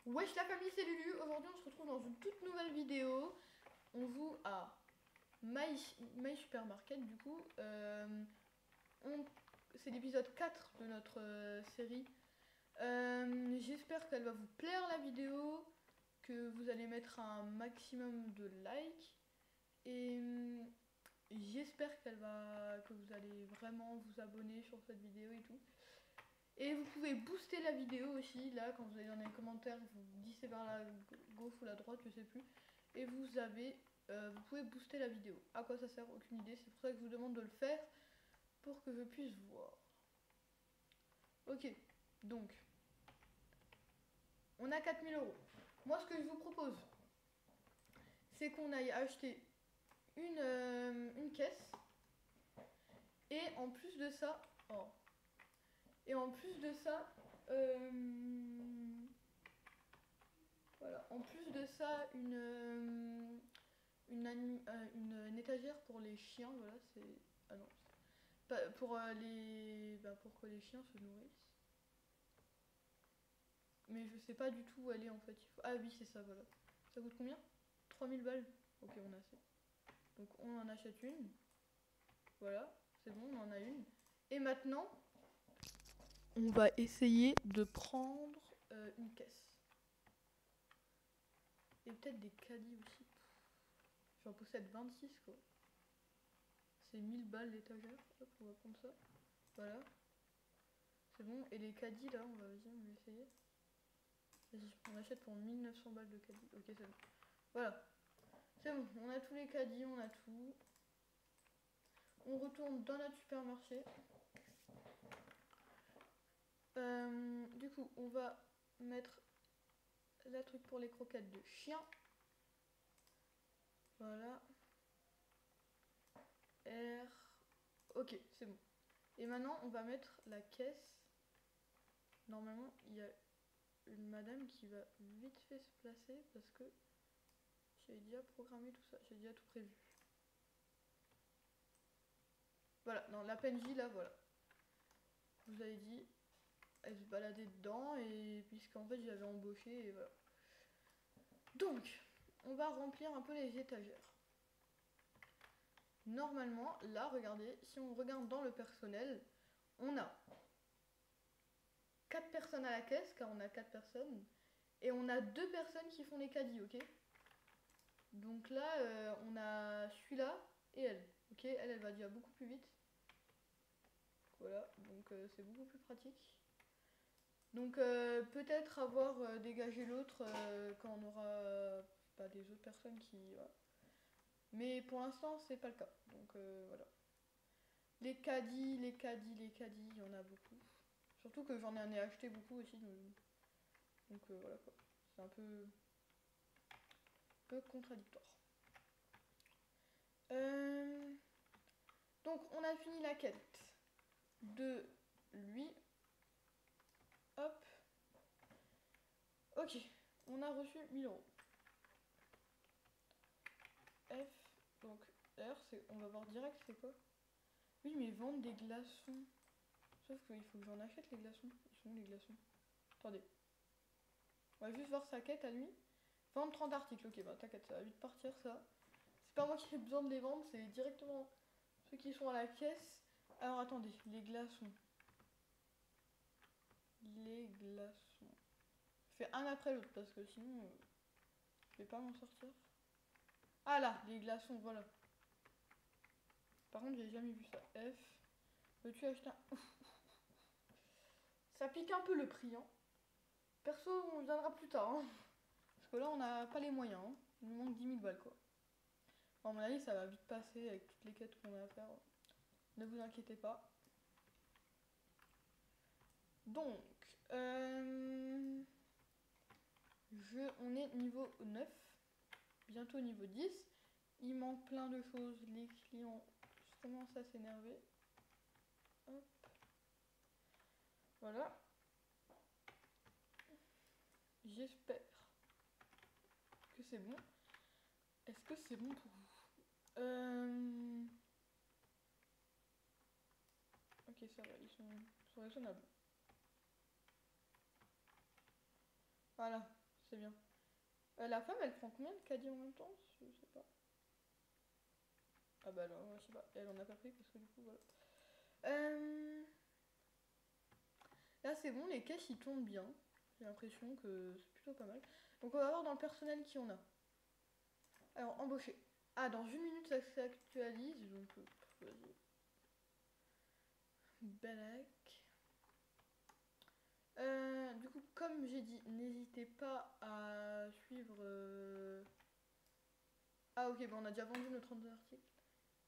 Wesh la famille, c'est Lulu. Aujourd'hui on se retrouve dans une toute nouvelle vidéo. On joue à My Supermarket du coup. C'est l'épisode 4 de notre série. J'espère qu'elle va vous plaire la vidéo, que vous allez mettre un maximum de likes. Et j'espère que vous allez vraiment vous abonner sur cette vidéo et tout. Et vous pouvez booster la vidéo aussi, là, quand vous allez dans les commentaires, vous glissez vers la gauche ou la droite, je sais plus. Et vous pouvez booster la vidéo. À quoi ça sert? Aucune idée, c'est pour ça que je vous demande de le faire, pour que je puisse voir. Ok, donc, on a 4000 euros. Moi, ce que je vous propose, c'est qu'on aille acheter une caisse. Et en plus de ça, voilà, en plus de ça, une étagère pour les chiens, voilà, c'est... Ah non, pas, pour pour que les chiens se nourrissent. Mais je sais pas du tout où elle est en fait. Ah oui, c'est ça, voilà. Ça coûte combien? 3000 balles. Ok, on a assez. Donc on en achète une. Voilà, c'est bon, on en a une. Et maintenant, on va essayer de prendre une caisse. Et peut-être des caddies aussi. J'en possède 26 quoi. C'est 1000 balles l'étagère. Hop, on va prendre ça. Voilà. C'est bon. Et les caddies là, on va essayer. Vas-y, on achète pour 1900 balles de caddies. Ok, c'est bon. Voilà. C'est bon, on a tous les caddies, on a tout. On retourne dans notre supermarché. Du coup, on va mettre la truc pour les croquettes de chien. Voilà. R. Ok, c'est bon. Et maintenant, on va mettre la caisse. Normalement, il y a une madame qui va vite fait se placer parce que j'ai déjà programmé tout ça, j'ai déjà tout prévu. Voilà, non, la PNJ là, voilà. Je vous avais dit, elle se baladait dedans et puisqu'en fait j'avais embauché et voilà. Donc, on va remplir un peu les étagères. Normalement, là, regardez, si on regarde dans le personnel, on a 4 personnes à la caisse, car on a 4 personnes, et on a 2 personnes qui font les caddies, ok? Donc là, on a celui-là et elle, ok? Elle va déjà beaucoup plus vite. Voilà, donc c'est beaucoup plus pratique. Donc peut-être avoir dégagé l'autre quand on aura des autres personnes qui... Voilà. Mais pour l'instant, c'est pas le cas. Donc voilà. Les caddies, il y en a beaucoup. Surtout que j'en ai acheté beaucoup aussi. Donc voilà quoi. C'est un peu contradictoire. Donc on a fini la quête de lui. Hop. Ok. On a reçu 1000 euros. F. Donc R, on va voir direct c'est quoi. Oui, mais vendre des glaçons. Sauf qu'il faut que j'en achète les glaçons. Ils sont où les glaçons? Attendez. On va juste voir sa quête à lui. Vendre 30 articles. Ok, bah t'inquiète, ça va vite partir ça. C'est pas moi qui ai besoin de les vendre, c'est directement ceux qui sont à la caisse. Alors attendez, les glaçons. Les glaçons. Je fais un après l'autre parce que sinon je vais pas m'en sortir. Ah là, les glaçons, voilà. Par contre, j'ai jamais vu ça. F. Veux-tu acheter un... Ça pique un peu le prix, hein. Perso, on viendra plus tard, hein. Parce que là, on n'a pas les moyens, hein. Il nous manque 10 000 balles, quoi. Bon, à mon avis, ça va vite passer avec toutes les quêtes qu'on a à faire. Ne vous inquiétez pas. Donc, on est niveau 9, bientôt niveau 10. Il manque plein de choses. Les clients commencent à s'énerver. Hop. Voilà. J'espère que c'est bon. Est-ce que c'est bon pour vous? Ok, ça va, ils sont raisonnables. Voilà, C'est bien. La femme, elle prend combien de caddies en même temps? Je sais pas. Ah bah non, je sais pas. Elle en a pas pris parce que du coup, voilà. Là, c'est bon, les caisses, ils tournent bien. J'ai l'impression que c'est plutôt pas mal. Donc, on va voir dans le personnel qui on a. Alors, embaucher. Ah, dans 1 minute, ça s'actualise. Donc, vas-y. Balak. Du coup, comme j'ai dit, n'hésitez pas à suivre... Ah ok, bon, on a déjà vendu nos 32 articles.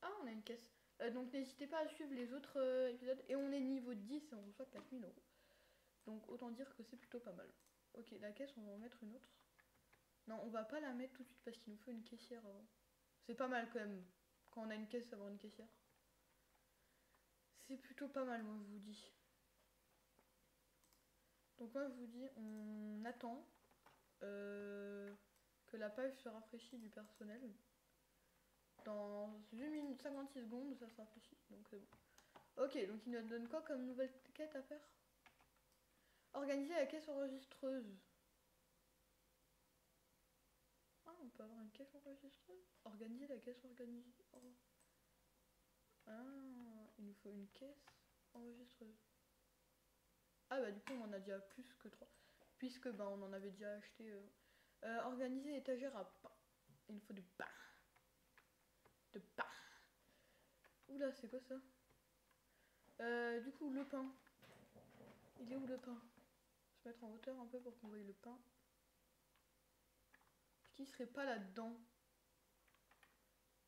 Ah, on a une caisse. Donc n'hésitez pas à suivre les autres épisodes. Et on est niveau 10 et on reçoit 4000 euros. Donc autant dire que c'est plutôt pas mal. Ok, la caisse, on va en mettre une autre. Non, on va pas la mettre tout de suite parce qu'il nous faut une caissière avant. C'est pas mal quand même, quand on a une caisse, avoir une caissière. C'est plutôt pas mal, moi, je vous dis. Donc moi, je vous dis, on attend que la page se rafraîchit du personnel. Dans 1 minute 56 secondes, ça se rafraîchit. Donc c'est bon. Ok, donc il nous donne quoi comme nouvelle quête à faire? Organiser la caisse enregistreuse. Ah, on peut avoir une caisse enregistreuse. Organiser la caisse organisée. Oh. Ah, il nous faut une caisse enregistreuse. Ah bah du coup on en a déjà plus que 3. Puisque bah on en avait déjà acheté. Organiser l'étagère à pain. Il nous faut du pain. De pain. Oula, c'est quoi ça? Du coup, le pain. Il est où le pain? Je vais se mettre en hauteur un peu pour qu'on voie le pain. Est-ce qu'il serait pas là-dedans?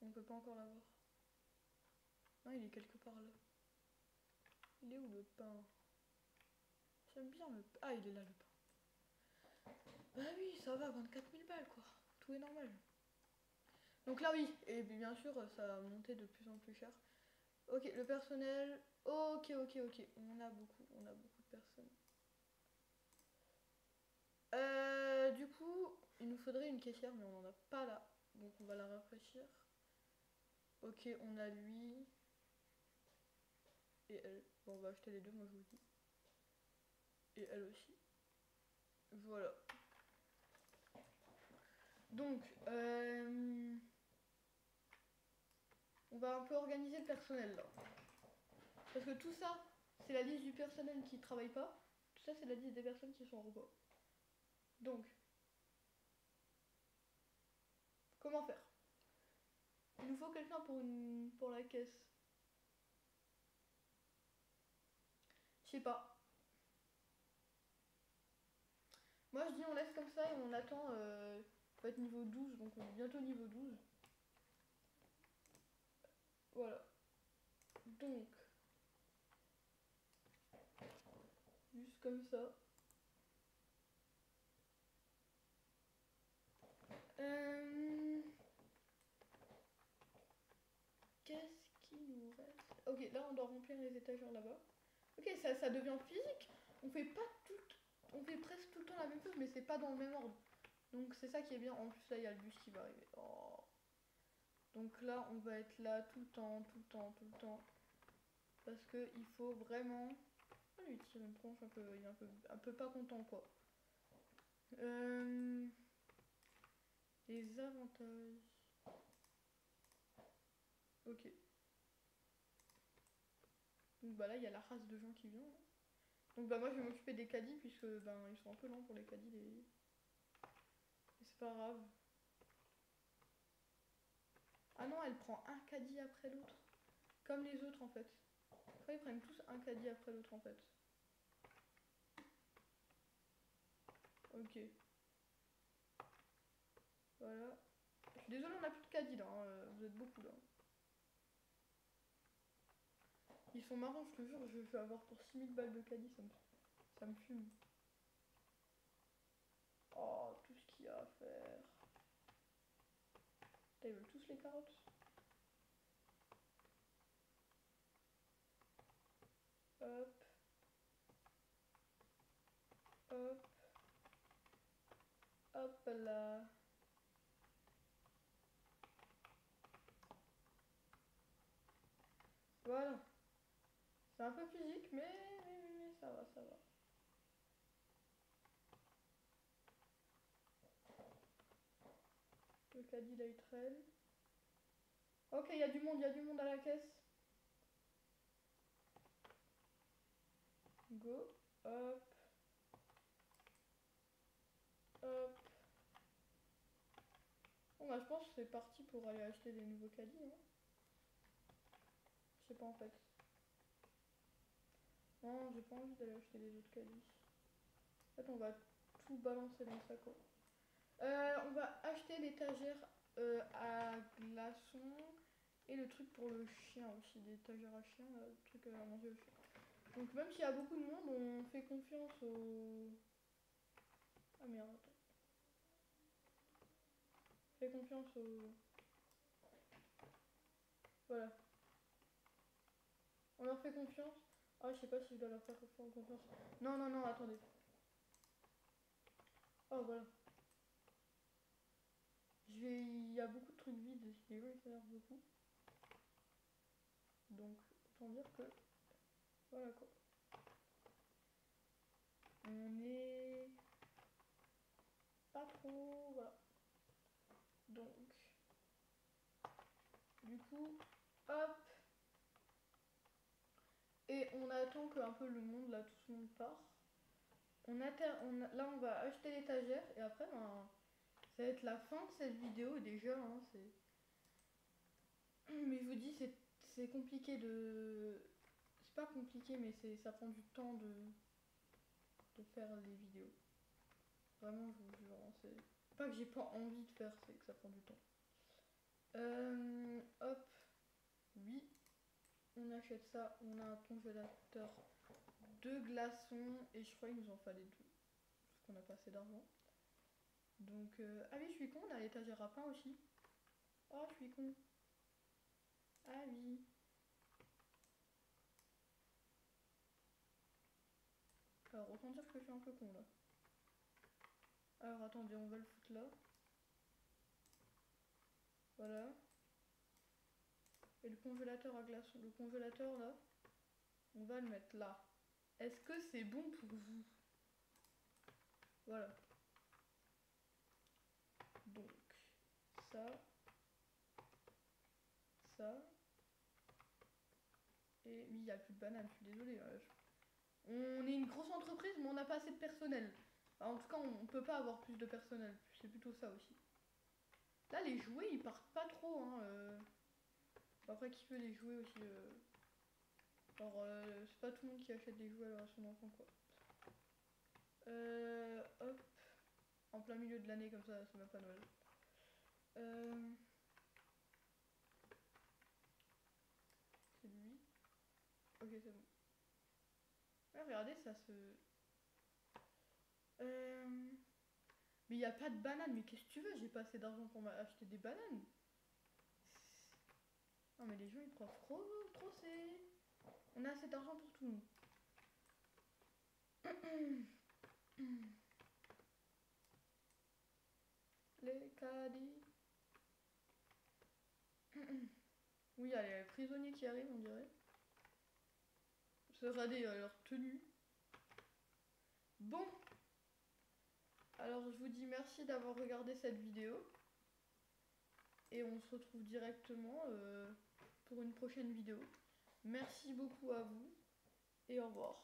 On peut pas encore l'avoir. Non, il est quelque part là. Il est où le pain? J'aime bien le pain. Ah, il est là le pain. Bah oui, ça va, 24 000 balles quoi. Tout est normal. Donc là, oui. Et bien sûr, ça a monté de plus en plus cher. Ok, le personnel. Ok. On a beaucoup de personnes. Du coup, il nous faudrait une caissière, mais on n'en a pas là. Donc on va la rafraîchir. Ok, on a lui. Et elle. Bon, on va acheter les deux, moi je vous dis. Et elle aussi. Voilà. Donc, on va un peu organiser le personnel là. Parce que tout ça, c'est la liste du personnel qui travaille pas. Tout ça, c'est la liste des personnes qui sont en repos. Donc, comment faire? Il nous faut quelqu'un pour la caisse. Je sais pas. Moi, je dis on laisse comme ça et on attend. On va être niveau 12, donc on est bientôt niveau 12. Voilà. Donc, juste comme ça. Qu'est-ce qui nous reste? Ok, là on doit remplir les étagères là-bas. Ok, ça devient physique. On fait pas tout, on fait presque tout le temps la même chose, mais c'est pas dans le même ordre. Donc c'est ça qui est bien. En plus là, il y a le bus qui va arriver. Oh. Donc là, on va être là tout le temps. Parce que il faut vraiment. Ah, lui tire une tronche un peu, il est un peu pas content quoi. Les avantages. Ok. Donc bah là, il y a la race de gens qui vient. Donc bah moi, je vais m'occuper des caddies puisque ben ils sont un peu lents pour les caddies. Mais c'est pas grave. Ah non, elle prend un caddie après l'autre. Comme les autres en fait. Ils prennent tous un caddie après l'autre en fait. Ok. Voilà. Je suis désolée, on n'a plus de caddie là. Hein. Vous êtes beaucoup là. Ils sont marrants, je te jure. Je vais avoir pour 6000 balles de caddie. Ça me fume. Oh, tout ce qu'il y a à faire. Putain, ils veulent tous les carottes. Hop. Hop. Hop là. Voilà. C'est un peu physique, mais ça va. Le caddie là il traîne. Ok, il y a du monde à la caisse. Go. Hop. Hop. Bon bah je pense que c'est parti pour aller acheter des nouveaux caddies. Hein. Je sais pas en fait. Non, j'ai pas envie d'aller acheter des autres caddies. En fait on va tout balancer dans le sac. On va acheter l'étagère à glaçons et le truc pour le chien aussi, des étagères à chien, là, le truc à manger au chien. Donc même s'il y a beaucoup de monde, on fait confiance au... Ah merde, attends. On fait confiance au... Voilà. On leur fait confiance. Ah, je sais pas si je dois leur faire confiance. Non, non, non, attendez. Oh, voilà. Il y a beaucoup de trucs vides, les gens ils s'énervent beaucoup. Donc, autant dire que... Voilà quoi. On est... Pas trop... Voilà. Donc... Du coup, hop. Et on attend que un peu le monde, là, tout le monde part. Là, on va acheter l'étagère et après, ben, ça va être la fin de cette vidéo déjà. Hein, mais je vous dis, c'est compliqué de... C'est pas compliqué, mais ça prend du temps de faire les vidéos. Vraiment, je vous jure, hein, c'est pas que j'ai pas envie de faire, c'est que ça prend du temps. Hop, oui, on achète ça. On a un congélateur de glaçons et je crois qu'il nous en fallait deux parce qu'on n'a pas assez d'argent. Donc, ah oui, je suis con, on a l'étagère à pain aussi. Oh, je suis con. Ah oui. Alors, autant dire que je suis un peu con là. Alors, attendez, on va le foutre là. Voilà. Et le congélateur à glaçons, le congélateur là, on va le mettre là. Est-ce que c'est bon pour vous? Voilà. Donc, ça, ça. Et oui, il n'y a plus de bananes, je suis désolée. On est une grosse entreprise, mais on n'a pas assez de personnel. Alors, en tout cas, on peut pas avoir plus de personnel. C'est plutôt ça aussi. Là, les jouets, ils partent pas trop. Hein, Après, qui veut les jouets aussi Alors, c'est pas tout le monde qui achète des jouets à son enfant, quoi. Hop. En plein milieu de l'année, comme ça, c'est même pas Noël. C'est lui. Ok, c'est bon. Ouais, regardez, ça se... Mais il n'y a pas de bananes, mais qu'est-ce que tu veux? J'ai pas assez d'argent pour m'acheter des bananes. Non mais les gens ils croient trop c'est... On a assez d'argent pour tout nous. Les caddies. Oui, il y a les prisonniers qui arrivent, on dirait. Regardez leur tenue. Bon. Alors je vous dis merci d'avoir regardé cette vidéo. Et on se retrouve directement pour une prochaine vidéo. Merci beaucoup à vous. Et au revoir.